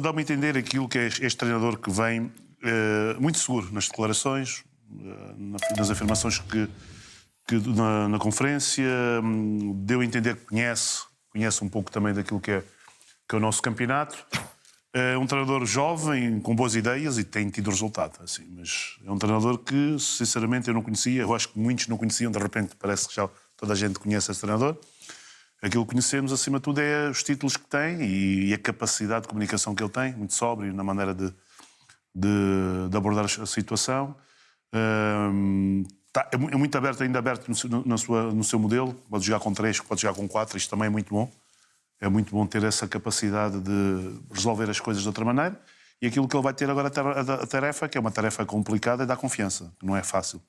Dá-me a entender aquilo que é este treinador que vem muito seguro nas declarações, nas afirmações que na conferência, deu a entender que conhece um pouco também daquilo que é o nosso campeonato. É um treinador jovem, com boas ideias e tem tido resultado. Assim, mas é um treinador que, sinceramente, eu não conhecia. Eu acho que muitos não conheciam. De repente, parece que já toda a gente conhece esse treinador. Aquilo que conhecemos, acima de tudo, é os títulos que tem e a capacidade de comunicação que ele tem, muito sóbrio na maneira de abordar a situação. É muito aberto, ainda aberto no seu modelo. Pode jogar com 3, pode jogar com 4. Isto também é muito bom. É muito bom ter essa capacidade de resolver as coisas de outra maneira. E aquilo que ele vai ter agora, a tarefa, que é uma tarefa complicada, é dar confiança, que não é fácil.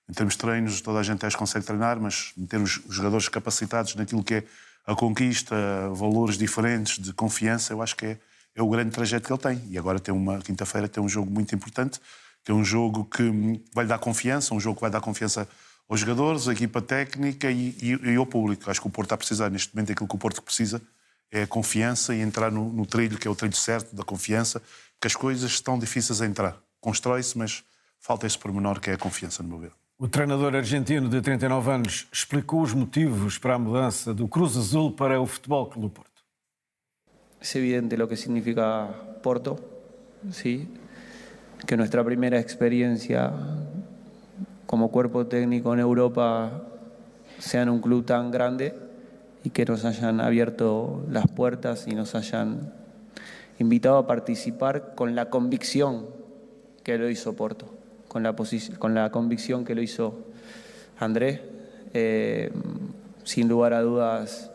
Em termos de treinos, toda a gente consegue treinar, mas meter os jogadores capacitados naquilo que é a conquista, valores diferentes de confiança, eu acho que é o grande trajeto que ele tem. E agora quinta-feira tem um jogo muito importante, que é um jogo que vai dar confiança, um jogo que vai dar confiança aos jogadores, à equipa técnica e ao público. Acho que o Porto está a precisar, neste momento, aquilo que o Porto precisa é a confiança e entrar no trilho, que é o trilho certo da confiança, que as coisas estão difíceis a entrar. Constrói-se, mas falta esse pormenor que é a confiança, no meu ver. O treinador argentino de 39 anos explicou os motivos para a mudança do Cruz Azul para o Futebol Clube do Porto. Es evidente lo que significa Porto, ¿sí? Que nuestra primera experiencia como cuerpo técnico en Europa sea en un club tan grande y que nos hayan abierto las puertas y nos hayan invitado a participar con la convicción que lo hizo Porto, con la convicción que lo hizo Andrés. Sin lugar a dudas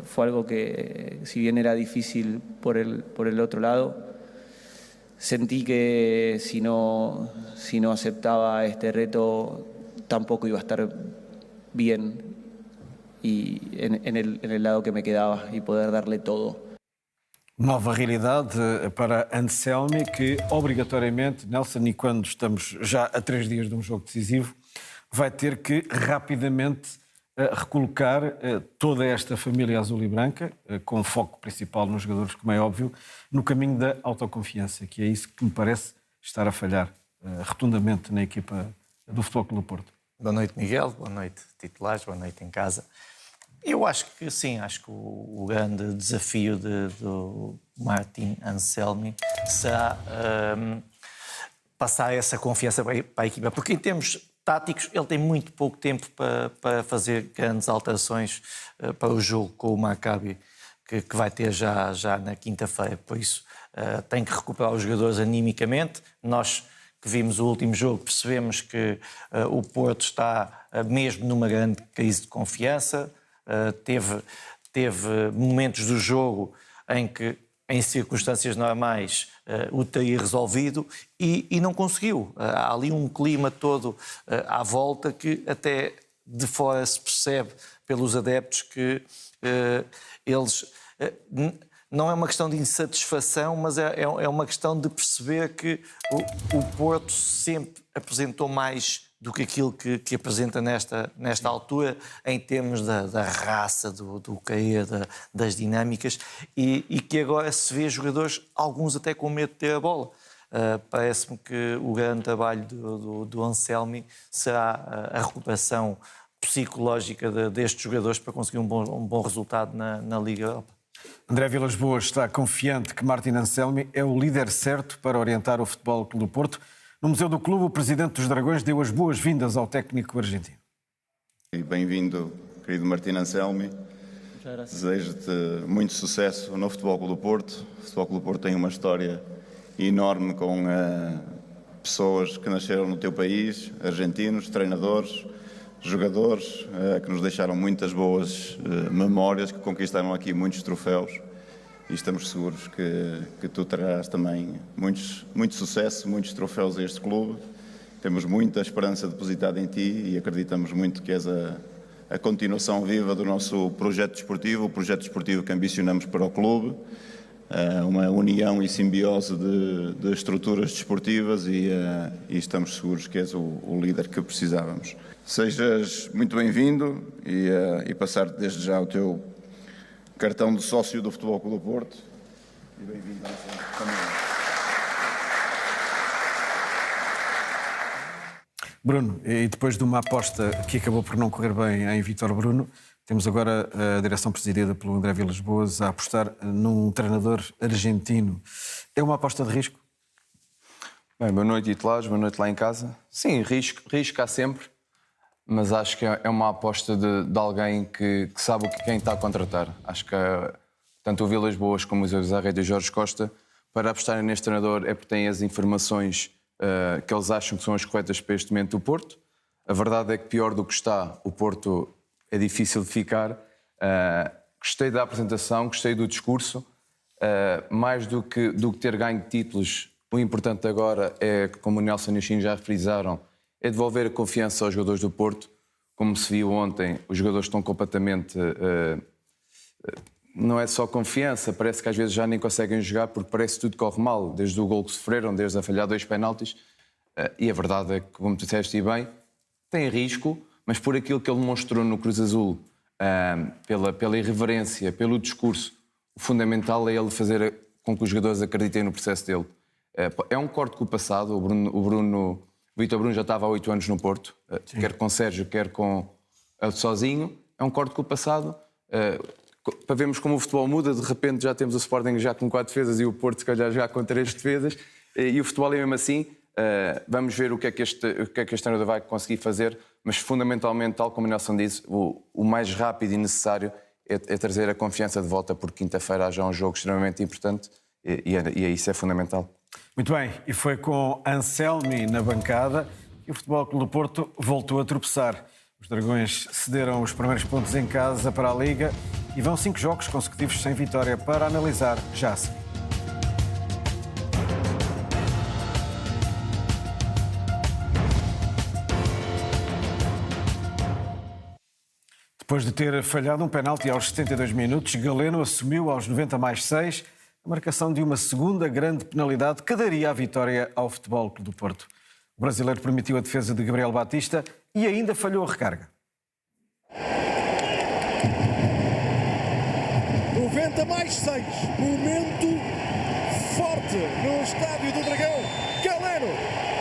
fue algo que, si bien era difícil por el otro lado, sentí que si no aceptaba este reto tampoco iba a estar bien y en el lado que me quedaba y poder darle todo. Nova realidade para Anselmi, que obrigatoriamente, Nelson, e quando estamos já a 3 dias de um jogo decisivo, vai ter que rapidamente recolocar toda esta família azul e branca, com foco principal nos jogadores, como é óbvio, no caminho da autoconfiança, que é isso que me parece estar a falhar rotundamente na equipa do Futebol Clube do Porto. Boa noite, Miguel. Boa noite, titulares. Boa noite em casa. Eu acho que sim, acho que o grande desafio do Martin Anselmi será passar essa confiança para a equipa, porque em termos táticos ele tem muito pouco tempo para fazer grandes alterações para o jogo com o Maccabi, que vai ter já na quinta-feira. Por isso tem que recuperar os jogadores animicamente. Nós que vimos o último jogo percebemos que o Porto está mesmo numa grande crise de confiança. Teve momentos do jogo em que, em circunstâncias normais, o teria resolvido e não conseguiu. Há ali um clima todo à volta que até de fora se percebe pelos adeptos que eles... Não é uma questão de insatisfação, mas é uma questão de perceber que o Porto sempre apresentou mais do que aquilo que apresenta nesta altura, em termos da raça, do cair, das dinâmicas, e que agora se vê jogadores, alguns até com medo de ter a bola. Parece-me que o grande trabalho do Anselmi será a recuperação psicológica destes jogadores para conseguir um bom resultado na Liga Europa. André Vilas-Boas está confiante que Martin Anselmi é o líder certo para orientar o Futebol Clube do Porto. No Museu do Clube, o presidente dos Dragões deu as boas-vindas ao técnico argentino. Bem-vindo, querido Martin Anselmi. Desejo-te muito sucesso no Futebol Clube do Porto. O Futebol Clube do Porto tem uma história enorme com pessoas que nasceram no teu país, argentinos, treinadores, jogadores, que nos deixaram muitas boas memórias, que conquistaram aqui muitos troféus. E estamos seguros que tu trarás também muito sucesso, muitos troféus a este clube. Temos muita esperança depositada em ti e acreditamos muito que és a continuação viva do nosso projeto desportivo, o projeto desportivo que ambicionamos para o clube, uma união e simbiose de estruturas desportivas e estamos seguros que és o líder que precisávamos. Sejas muito bem-vindo e passar-te desde já o teu cartão de sócio do Futebol Clube do Porto e bem-vindo à nossa família. Bruno, e depois de uma aposta que acabou por não correr bem em Vítor Bruno, temos agora a direção presidida pelo André Vilas-Boas a apostar num treinador argentino. É uma aposta de risco? Bem, boa noite, Italares, boa noite lá em casa. Sim, risco há sempre, mas acho que é uma aposta de alguém que sabe quem está a contratar. Acho que tanto o Vilas-Boas como o José Rei e o Jorge Costa, para apostarem neste treinador é porque têm as informações que eles acham que são as corretas para este momento do Porto. A verdade é que pior do que está, o Porto é difícil de ficar. Gostei da apresentação, gostei do discurso. Mais do que ter ganho títulos, o importante agora é, como o Nelson e o Chinho já frisaram, é devolver a confiança aos jogadores do Porto. Como se viu ontem, os jogadores estão completamente... não é só confiança, parece que às vezes já nem conseguem jogar porque parece que tudo corre mal, desde o gol que sofreram, desde a falhar 2 penaltis. E a verdade é que, como tu disseste bem, tem risco, mas por aquilo que ele mostrou no Cruz Azul, pela irreverência, pelo discurso, o fundamental é ele fazer com que os jogadores acreditem no processo dele. É um corte com o passado. O Vítor Bruno já estava há 8 anos no Porto, quer com Sérgio, quer com ele sozinho. É um corte com o passado. Para vermos como o futebol muda, de repente já temos o Sporting já com 4 defesas e o Porto se calhar já com 3 defesas, e o futebol é mesmo assim. Vamos ver o que é que este treinador vai conseguir fazer, mas fundamentalmente, tal como o Nelson disse, o mais rápido e necessário é trazer a confiança de volta, porque quinta-feira há já um jogo extremamente importante e isso é fundamental. Muito bem, e foi com Anselmi na bancada que o Futebol Clube do Porto voltou a tropeçar. Os Dragões cederam os primeiros pontos em casa para a Liga e vão 5 jogos consecutivos sem vitória, para analisar já a seguir. Depois de ter falhado um penalti aos 72 minutos, Galeno assumiu aos 90+6 a marcação de uma segunda grande penalidade que daria a vitória ao Futebol Clube do Porto. O brasileiro permitiu a defesa de Gabriel Batista e ainda falhou a recarga. 90+6, momento forte no Estádio do Dragão. Galeno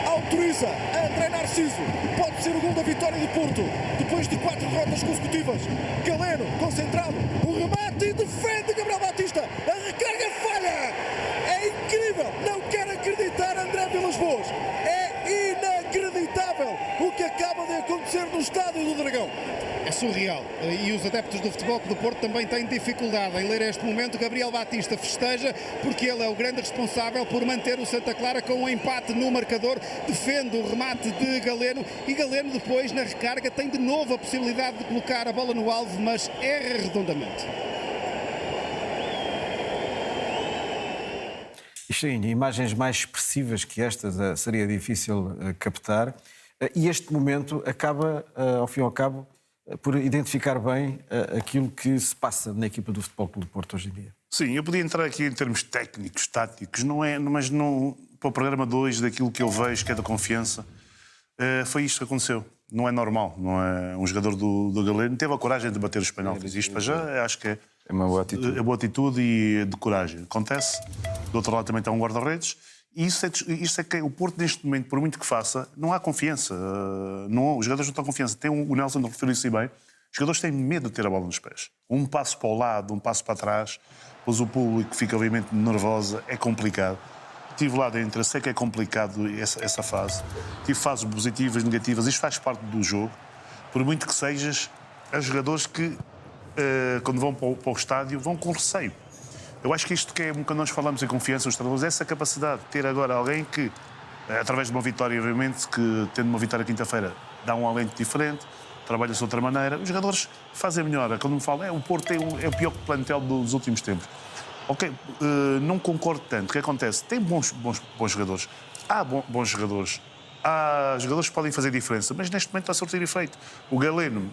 autoriza André Narciso, pode ser o gol da vitória do Porto depois de 4 derrotas consecutivas. Galeno concentrado, o remate e defende Gabriel Batista, a recarga falha. É incrível, não quero acreditar, André Vilas-Boas, é inacreditável o que acaba de acontecer no Estádio do Dragão. É surreal, e os adeptos do Futebol Clube do Porto também têm dificuldade em ler este momento. Gabriel Batista festeja porque ele é o grande responsável por manter o Santa Clara com um empate no marcador, defende o remate de Galeno e Galeno depois na recarga tem de novo a possibilidade de colocar a bola no alvo, mas erra redondamente. Sim, imagens mais expressivas que estas seria difícil captar. E este momento acaba, ao fim e ao cabo, por identificar bem aquilo que se passa na equipa do Futebol Clube do Porto hoje em dia. Sim, eu podia entrar aqui em termos técnicos, táticos, mas não, para o programa 2, daquilo que eu vejo, que é da confiança, foi isto que aconteceu. Não é normal, não é um jogador do Galeno teve a coragem de bater os penaltis. Isto para já acho que é uma boa atitude. É boa atitude e de coragem. Acontece. Do outro lado também está um guarda-redes. E isso é que o Porto, neste momento, por muito que faça, não há confiança. Os jogadores não têm confiança. O Nelson referiu-se bem. Os jogadores têm medo de ter a bola nos pés. Um passo para o lado, um passo para trás, pois o público fica, obviamente, nervoso. É complicado. Estive lá dentro, sei que é complicado essa fase. Tive fases positivas, negativas. Isto faz parte do jogo. Por muito que sejas, há jogadores que, quando vão para o estádio, vão com receio. Eu acho que isto que é, quando nós falamos em confiança nos treinadores, essa capacidade de ter agora alguém que, através de uma vitória, obviamente, que tendo uma vitória quinta-feira, dá um alento diferente, trabalha-se de outra maneira. Os jogadores fazem melhor. Quando me falam, o Porto é o pior plantel dos últimos tempos. Ok, não concordo tanto. O que acontece? Tem bons jogadores. Há bons jogadores. Há jogadores que podem fazer diferença, mas neste momento está a surtir efeito. O Galeno,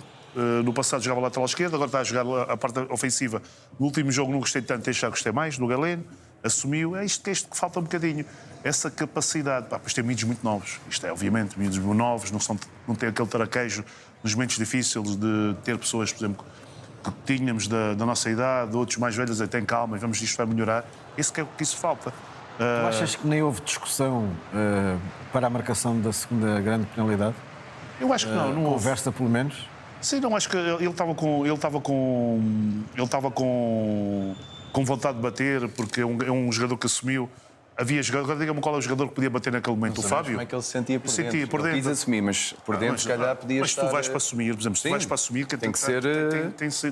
no passado jogava lateral esquerdo, agora está a jogar a parte ofensiva. No último jogo não gostei tanto, este já gostei mais, do Galeno. Assumiu, é isto que falta um bocadinho. Essa capacidade. Pois tem miúdos muito novos. Isto é, obviamente, miúdos novos, não têm aquele taraquejo nos momentos difíceis de ter pessoas, por exemplo, que tínhamos da nossa idade, outros mais velhos até em calma, vamos, isto vai melhorar. Isso que falta. Tu achas que nem houve discussão para a marcação da segunda grande penalidade? Eu acho que não houve. Conversa, pelo menos? Sim, não, acho que ele estava com vontade de bater, porque é um jogador que assumiu. Havia jogador, agora diga-me qual é o jogador que podia bater naquele momento, o Fábio? Como é que ele se sentia por dentro? Sentia por dentro. Ele quis assumir, mas por dentro, se calhar, podia estar... Mas tu vais para assumir, por exemplo, se tu vais para assumir... Tem que ser...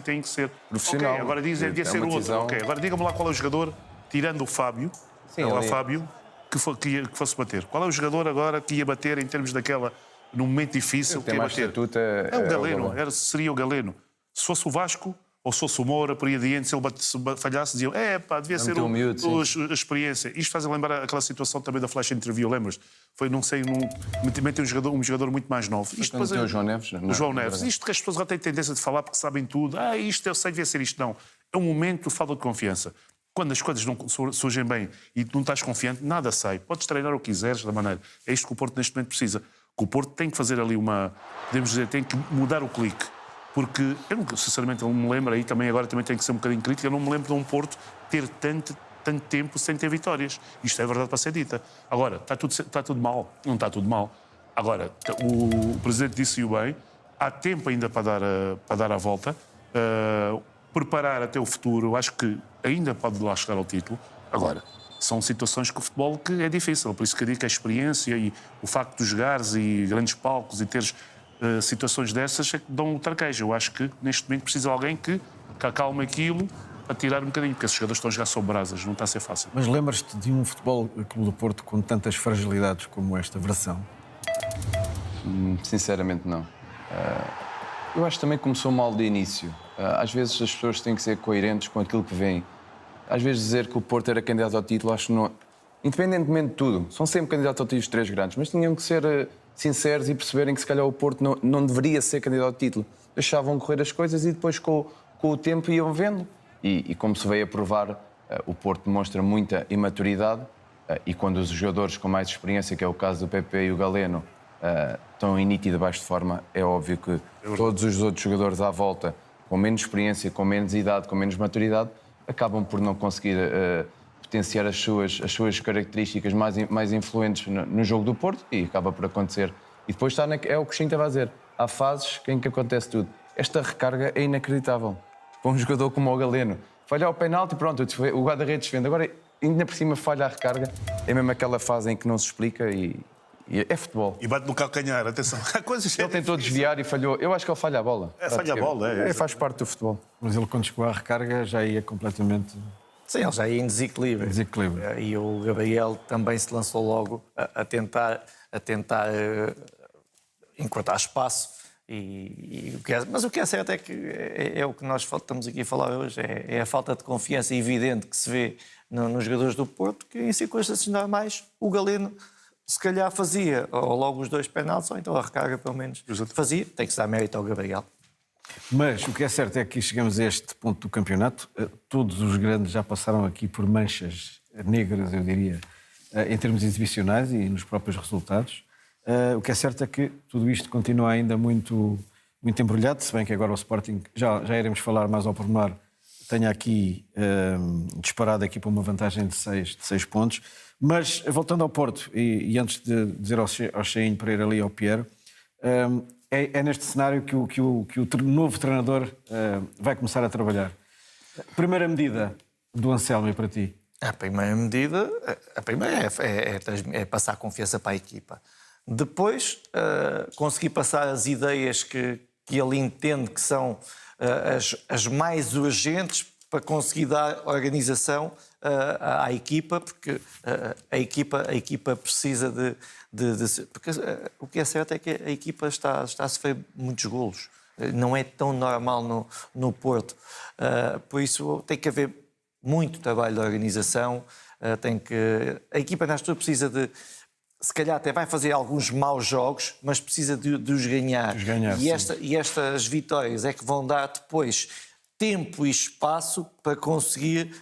Tem que ser profissional. Okay, agora devia ser outro. Decisão... Okay, agora diga-me lá qual é o jogador, tirando o Fábio, Fábio, que fosse bater. Qual é o jogador agora que ia bater em termos daquela... Num momento difícil, que ia bater? É o Galeno, seria o Galeno. Se fosse o Vasco... ou se fosse o Moura, por aí adiante, se ele falhasse, diziam devia ser a experiência. Isto faz lembrar aquela situação também da flash interview, lembras? Foi, não sei, metem um jogador muito mais novo. Isto depois o João Neves? O João Neves. Isto que as pessoas já têm tendência de falar porque sabem tudo. Isto eu sei, devia ser isto. Não. É um momento de falta de confiança. Quando as coisas não surgem bem e não estás confiante, nada sai. Podes treinar o que quiseres, da maneira. É isto que o Porto neste momento precisa. Que o Porto tem que fazer ali podemos dizer, tem que mudar o clique. Porque, eu sinceramente não me lembro, aí também agora também tenho que ser um bocadinho crítico, eu não me lembro de um Porto ter tanto tempo sem ter vitórias. Isto é verdade para ser dita. Agora, está tudo mal? Não está tudo mal. Agora, o Presidente disse-o bem, há tempo ainda para dar a volta, preparar até o futuro, acho que ainda pode lá chegar ao título. Agora, são situações que o futebol que é difícil, por isso que eu digo que a experiência e o facto de jogares e grandes palcos e teres situações dessas é que dão o traquejo. Eu acho que neste momento precisa de alguém que acalme aquilo a tirar um bocadinho, porque esses jogadores estão a jogar sob brasas, não está a ser fácil. Mas lembras-te de um futebol Clube do Porto com tantas fragilidades como esta versão? Sinceramente não. Eu acho que também começou mal de início. Às vezes as pessoas têm que ser coerentes com aquilo que vêm. Às vezes dizer que o Porto era candidato ao título, acho que não... Independentemente de tudo, são sempre candidatos ao título os três grandes, mas tinham que ser sinceros e perceberem que se calhar o Porto não deveria ser candidato ao título. Deixavam correr as coisas e depois com o tempo iam vendo. E como se veio a provar, o Porto demonstra muita imaturidade e quando os jogadores com mais experiência, que é o caso do Pepe e o Galeno, estão em nítida baixa de forma, é óbvio que todos os outros jogadores à volta, com menos experiência, com menos idade, com menos maturidade, acabam por não conseguir potenciar as suas características mais influentes no jogo do Porto e acaba por acontecer. E depois é o que o Chinho estava a dizer. Há fases em que acontece tudo. Esta recarga é inacreditável. Para um jogador como o Galeno, falhar o penalti, pronto, o guarda-redes defende. Agora, ainda por cima, falha a recarga. É mesmo aquela fase em que não se explica e é futebol. E bate no calcanhar, atenção. Ele tentou desviar e falhou. Eu acho que ele falha a bola. Falha a bola, faz parte do futebol. Mas ele, quando chegou à recarga, já ia completamente... Sim, ele já ia em desequilíbrio. E o Gabriel também se lançou logo a tentar encurtar espaço. Mas o que é certo é que é o que nós estamos aqui a falar hoje, é a falta de confiança evidente que se vê nos jogadores do Porto, que em circunstâncias normais o Galeno se calhar fazia ou logo os 2 penaltis, ou então a recarga pelo menos fazia. Tem que se dar mérito ao Gabriel. Mas o que é certo é que chegamos a este ponto do campeonato. Todos os grandes já passaram aqui por manchas negras, eu diria, em termos exibicionais e nos próprios resultados. O que é certo é que tudo isto continua ainda muito embrulhado, se bem que agora o Sporting, já iremos falar mais ao pormenor, tenha aqui disparado aqui para uma vantagem de 6 pontos. Mas voltando ao Porto, e antes de dizer ao Cheinho para ir ali ao Piero, é neste cenário que o novo treinador vai começar a trabalhar. Primeira medida do Anselmi para ti? A primeira medida é passar confiança para a equipa. Depois, conseguir passar as ideias que ele entende que são as mais urgentes para conseguir dar organização à equipa, porque a equipa precisa de porque o que é certo é que a equipa está a sofrer muitos golos. Não é tão normal no Porto. Por isso tem que haver muito trabalho de organização. A equipa na altura precisa de... Se calhar até vai fazer alguns maus jogos, mas precisa de os ganhar. E estas vitórias é que vão dar depois tempo e espaço para conseguir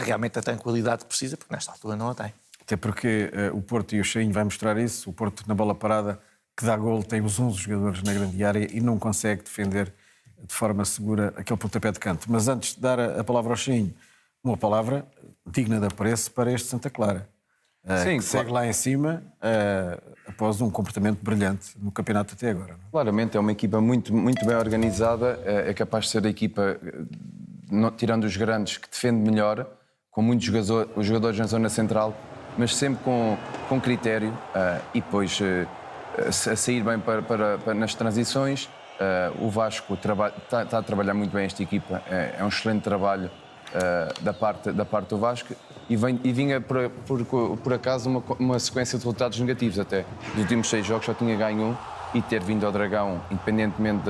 realmente a tranquilidade que precisa, porque nesta altura não a tem. Até porque o Porto, e o Cheinho vai mostrar isso, o Porto na bola parada, que dá golo, tem os 11 jogadores na grande área e não consegue defender de forma segura aquele pontapé de canto. Mas antes de dar a palavra ao Cheinho, uma palavra digna de apreço para este Santa Clara. Que segue lá em cima após um comportamento brilhante no campeonato até agora. Não? Claramente é uma equipa muito, muito bem organizada, é capaz de ser a equipa, tirando os grandes, que defende melhor, com muitos jogadores na zona central, mas sempre com critério e depois a sair bem nas transições. O Vasco está a trabalhar muito bem esta equipa, é um excelente trabalho da parte do Vasco e vinha por acaso uma sequência de resultados negativos até. Dos últimos 6 jogos só tinha ganho um e ter vindo ao Dragão, independentemente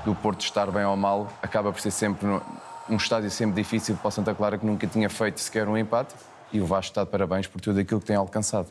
do Porto estar bem ou mal, acaba por ser sempre um estádio sempre difícil para o Santa Clara, que nunca tinha feito sequer um empate, e o Vasco está de parabéns por tudo aquilo que tem alcançado.